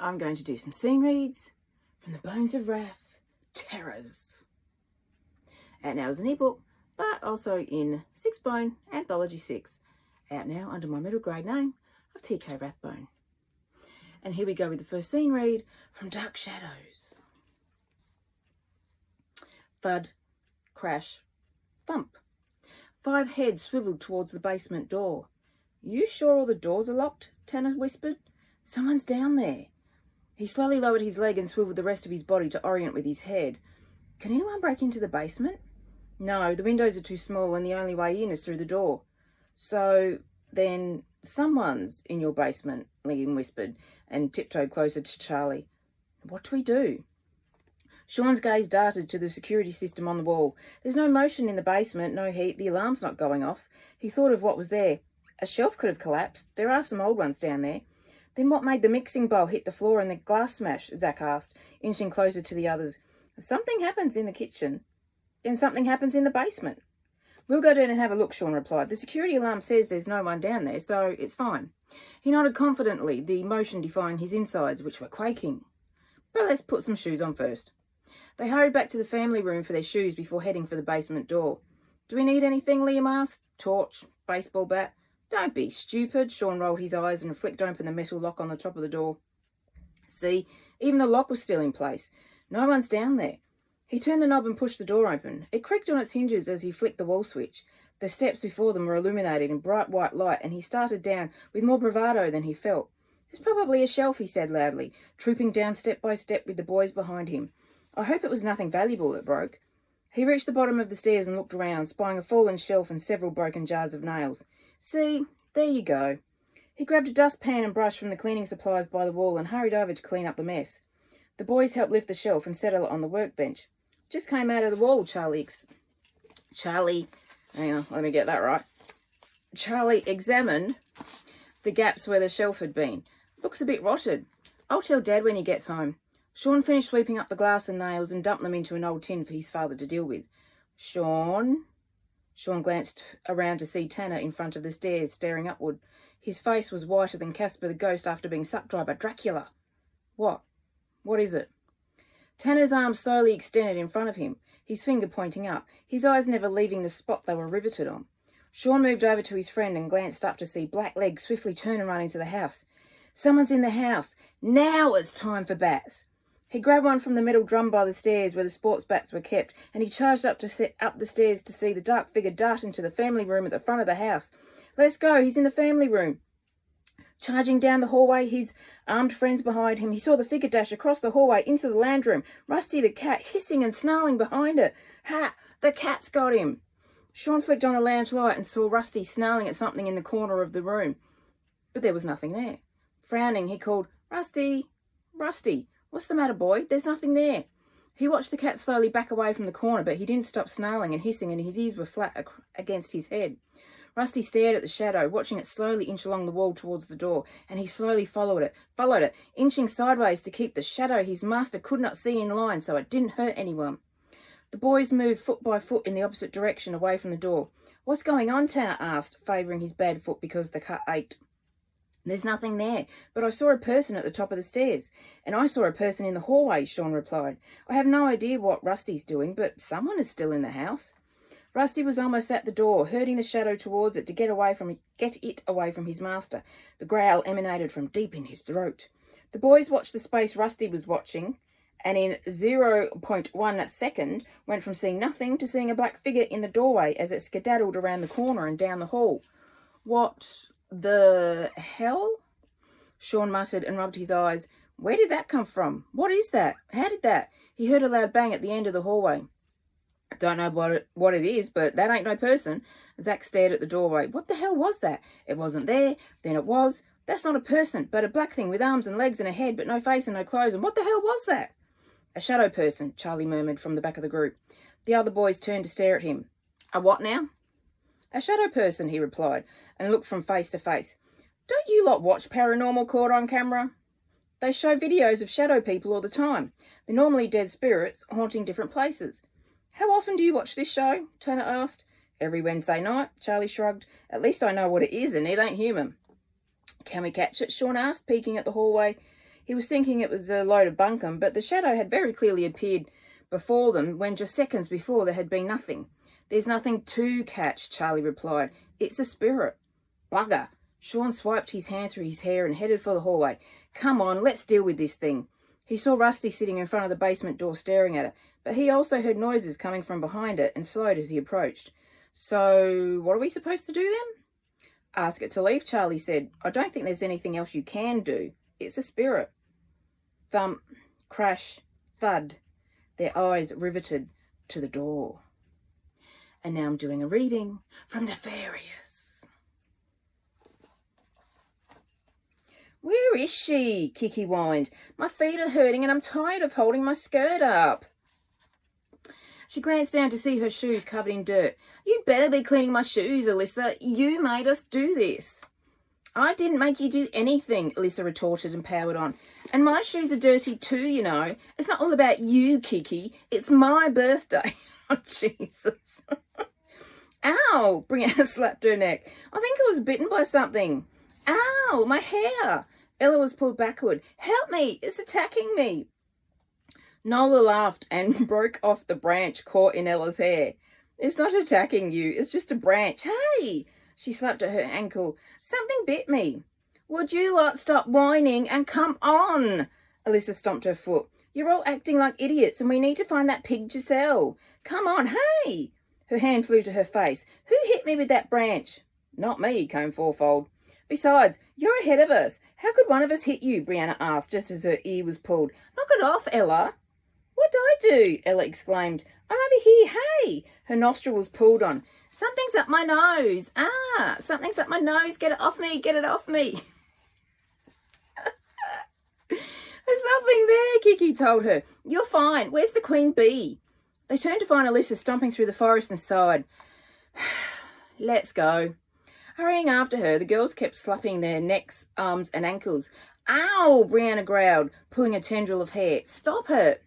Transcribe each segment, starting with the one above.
I'm going to do some scene reads from the Bones of Wrath, Terrors. Out now as an ebook, but also in 6-bone, Anthology 6. Out now under my middle grade name of TK Wrathbone. And here we go with the first scene read from Dark Shadows. Thud, crash, thump. 5 heads swiveled towards the basement door. You sure all the doors are locked? Tanner whispered. Someone's down there. He slowly lowered his leg and swiveled the rest of his body to orient with his head. Can anyone break into the basement? No, the windows are too small and the only way in is through the door. So then someone's in your basement, Liam whispered and tiptoed closer to Charlie. What do we do? Sean's gaze darted to the security system on the wall. There's no motion in the basement, no heat, the alarm's not going off. He thought of what was there. A shelf could have collapsed. There are some old ones down there. Then what made the mixing bowl hit the floor and the glass smash? Zach asked, inching closer to the others. Something happens in the kitchen. Then something happens in the basement. We'll go down and have a look, Sean replied. The security alarm says there's no one down there, so it's fine. He nodded confidently, the emotion defying his insides, which were quaking. But let's put some shoes on first. They hurried back to the family room for their shoes before heading for the basement door. Do we need anything, Liam asked. Torch, baseball bat. Don't be stupid. Sean rolled his eyes and flicked open the metal lock on the top of the door. See, even the lock was still in place. No one's down there. He turned the knob and pushed the door open. It creaked on its hinges as he flicked the wall switch. The steps before them were illuminated in bright white light, and he started down with more bravado than he felt. There's probably a shelf, he said loudly, trooping down step by step with the boys behind him. I hope it was nothing valuable that broke. He reached the bottom of the stairs and looked around, spying a fallen shelf and several broken jars of nails. See, there you go. He grabbed a dustpan and brush from the cleaning supplies by the wall and hurried over to clean up the mess. The boys helped lift the shelf and settle it on the workbench. Just came out of the wall, hang on, let me get that right. Charlie examined the gaps where the shelf had been. Looks a bit rotted. I'll tell Dad when he gets home. Sean finished sweeping up the glass and nails and dumped them into an old tin for his father to deal with. Sean glanced around to see Tanner in front of the stairs, staring upward. His face was whiter than Casper the ghost after being sucked dry by Dracula. What? What is it? Tanner's arm slowly extended in front of him, his finger pointing up, his eyes never leaving the spot they were riveted on. Sean moved over to his friend and glanced up to see black legs swiftly turn and run into the house. Someone's in the house. Now it's time for bats. He grabbed one from the metal drum by the stairs where the sports bats were kept, and he charged up the stairs to see the dark figure dart into the family room at the front of the house. Let's go, he's in the family room. Charging down the hallway, his armed friends behind him, he saw the figure dash across the hallway into the lounge room, Rusty the cat hissing and snarling behind it. Ha! The cat's got him! Sean flicked on the lounge light and saw Rusty snarling at something in the corner of the room. But there was nothing there. Frowning, he called, Rusty! Rusty! What's the matter, boy? There's nothing there. He watched the cat slowly back away from the corner, but he didn't stop snarling and hissing, and his ears were flat against his head. Rusty stared at the shadow, watching it slowly inch along the wall towards the door, and he slowly followed it, inching sideways to keep the shadow his master could not see in line so it didn't hurt anyone. The boys moved foot by foot in the opposite direction away from the door. What's going on? Tanner asked, favouring his bad foot because the cut ached. There's nothing there, but I saw a person at the top of the stairs, and I saw a person in the hallway, Sean replied. I have no idea what Rusty's doing, but someone is still in the house. Rusty was almost at the door, herding the shadow towards it to get it away from his master. The growl emanated from deep in his throat. The boys watched the space Rusty was watching, and in 0.1 second went from seeing nothing to seeing a black figure in the doorway as it skedaddled around the corner and down the hall. What the hell? Sean muttered and rubbed his eyes. Where did that come from? What is that? How did that? He heard a loud bang at the end of the hallway. Don't know what it is, but that ain't no person. Zach stared at the doorway. What the hell was that? It wasn't there, then it was. That's not a person, but a black thing with arms and legs and a head, but no face and no clothes. And what the hell was that? A shadow person, Charlie murmured from the back of the group. The other boys turned to stare at him. A what now? A shadow person, he replied, and looked from face to face. Don't you lot watch Paranormal Caught on Camera? They show videos of shadow people all the time. They're normally dead spirits haunting different places. How often do you watch this show? Tanner asked. Every Wednesday night, Charlie shrugged. At least I know what it is and it ain't human. Can we catch it? Sean asked, peeking at the hallway. He was thinking it was a load of bunkum, but the shadow had very clearly appeared before them when just seconds before there had been nothing. There's nothing to catch, Charlie replied. It's a spirit. Bugger. Sean swiped his hand through his hair and headed for the hallway. Come on, let's deal with this thing. He saw Rusty sitting in front of the basement door staring at it, but he also heard noises coming from behind it and slowed as he approached. So, what are we supposed to do then? Ask it to leave, Charlie said. I don't think there's anything else you can do. It's a spirit. Thump, crash, thud. Their eyes riveted to the door. And now I'm doing a reading from Nefarious. Where is she? Kiki whined. My feet are hurting and I'm tired of holding my skirt up. She glanced down to see her shoes covered in dirt. You'd better be cleaning my shoes, Alyssa. You made us do this. I didn't make you do anything, Alyssa retorted and powered on. And my shoes are dirty too, you know. It's not all about you, Kiki. It's my birthday. Oh, Jesus. Ow! Brianna slapped her neck. I think I was bitten by something. Ow! My hair! Ella was pulled backward. Help me! It's attacking me! Nola laughed and broke off the branch caught in Ella's hair. It's not attacking you. It's just a branch. Hey! She slapped at her ankle. Something bit me. Would you lot stop whining and come on? Alyssa stomped her foot. You're all acting like idiots and we need to find that pig Giselle. Come on, hey! Her hand flew to her face. Who hit me with that branch? Not me, Comb Fourfold. Besides, you're ahead of us. How could one of us hit you? Brianna asked just as her ear was pulled. Knock it off, Ella. What did I do? Ella exclaimed. I'm over here, hey! Her nostril was pulled on. Something's up my nose. Ah, something's up my nose. Get it off me, get it off me. There's something there, Kiki told her. You're fine. Where's the queen bee? They turned to find Alyssa stomping through the forest and sighed. Let's go. Hurrying after her, the girls kept slapping their necks, arms and ankles. Ow, Brianna growled, pulling a tendril of hair. Stop it.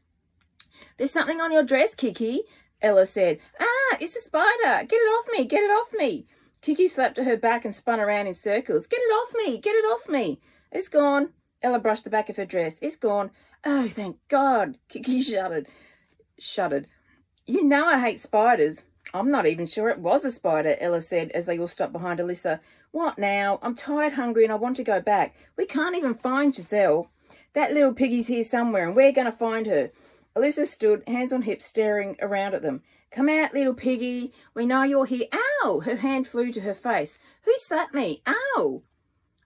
There's something on your dress, Kiki, Ella said. Ah, it's a spider. Get it off me, get it off me. Kiki slapped at her back and spun around in circles. Get it off me, get it off me. It's gone. Ella brushed the back of her dress. It's gone. Oh, thank God. Kiki shuddered. You know I hate spiders. I'm not even sure it was a spider, Ella said as they all stopped behind Alyssa. What now? I'm tired, hungry, and I want to go back. We can't even find Giselle. That little piggy's here somewhere, and we're going to find her. Alyssa stood, hands on hips, staring around at them. Come out, little piggy. We know you're here. Ow! Her hand flew to her face. Who slapped me? Ow!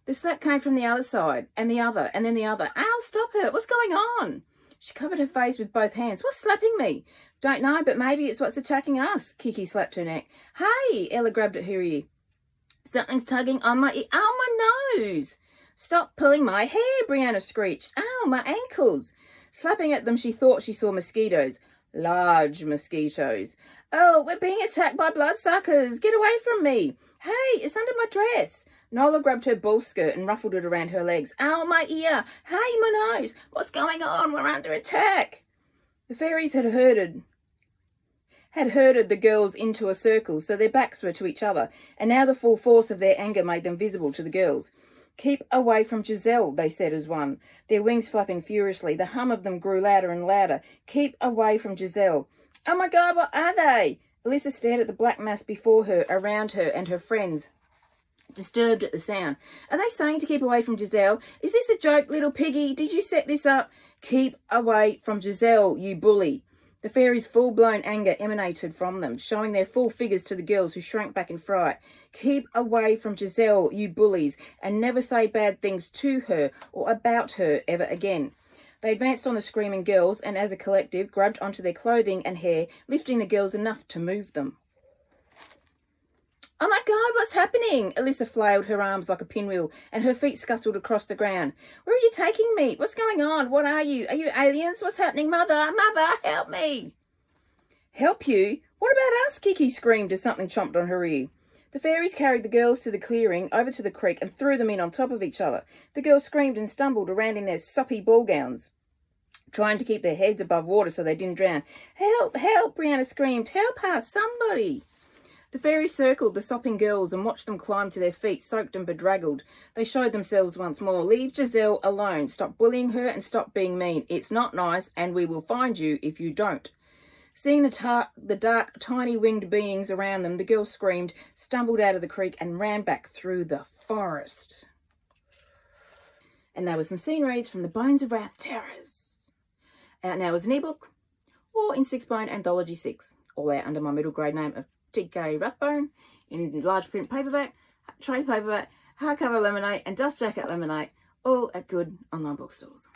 The slap came from the other side, and the other, and then the other. Ow, stop it. What's going on? She covered her face with both hands. What's slapping me? Don't know, but maybe it's what's attacking us. Kiki slapped her neck. Hey! Ella grabbed at her ear. Something's tugging on my ear. Ow, my nose! Stop pulling my hair, Brianna screeched. Ow, my ankles! Slapping at them, she thought she saw mosquitoes. Large mosquitoes. Oh, we're being attacked by bloodsuckers. Get away from me. Hey, it's under my dress. Nola grabbed her ball skirt and ruffled it around her legs. Ow, my ear. Hey, my nose. What's going on? We're under attack. The fairies had herded the girls into a circle, so their backs were to each other, and now the full force of their anger made them visible to the girls. Keep away from Giselle, they said as one, their wings flapping furiously. The hum of them grew louder and louder. Keep away from Giselle. Oh my God, what are they? Alyssa stared at the black mass before her, around her and her friends, disturbed at the sound. Are they saying to keep away from Giselle? Is this a joke, little piggy? Did you set this up? Keep away from Giselle, you bully. The fairies' full-blown anger emanated from them, showing their full figures to the girls who shrank back in fright. Keep away from Giselle, you bullies, and never say bad things to her or about her ever again. They advanced on the screaming girls and, as a collective, grabbed onto their clothing and hair, lifting the girls enough to move them. Oh my God, what's happening? Alyssa flailed her arms like a pinwheel and her feet scuttled across the ground. Where are you taking me? What's going on? What are you? Are you aliens? What's happening? Mother, help me. Help you? What about us? Kiki screamed as something chomped on her ear. The fairies carried the girls to the clearing, over to the creek, and threw them in on top of each other. The girls screamed and stumbled around in their soppy ball gowns, trying to keep their heads above water so they didn't drown. Help, help, Brianna screamed. Help us, somebody. The fairies circled the sopping girls and watched them climb to their feet, soaked and bedraggled. They showed themselves once more. Leave Giselle alone. Stop bullying her and stop being mean. It's not nice, and we will find you if you don't. Seeing the dark, tiny winged beings around them, the girls screamed, stumbled out of the creek, and ran back through the forest. And there were some scene reads from the Bones of Wrath Terrors. Out now as an ebook or in 6-bind Anthology 6. All out under my middle grade name of TK Wrathbone in large print paperback, trade paperback, hardcover laminate, and dust jacket laminate, all at good online bookstores.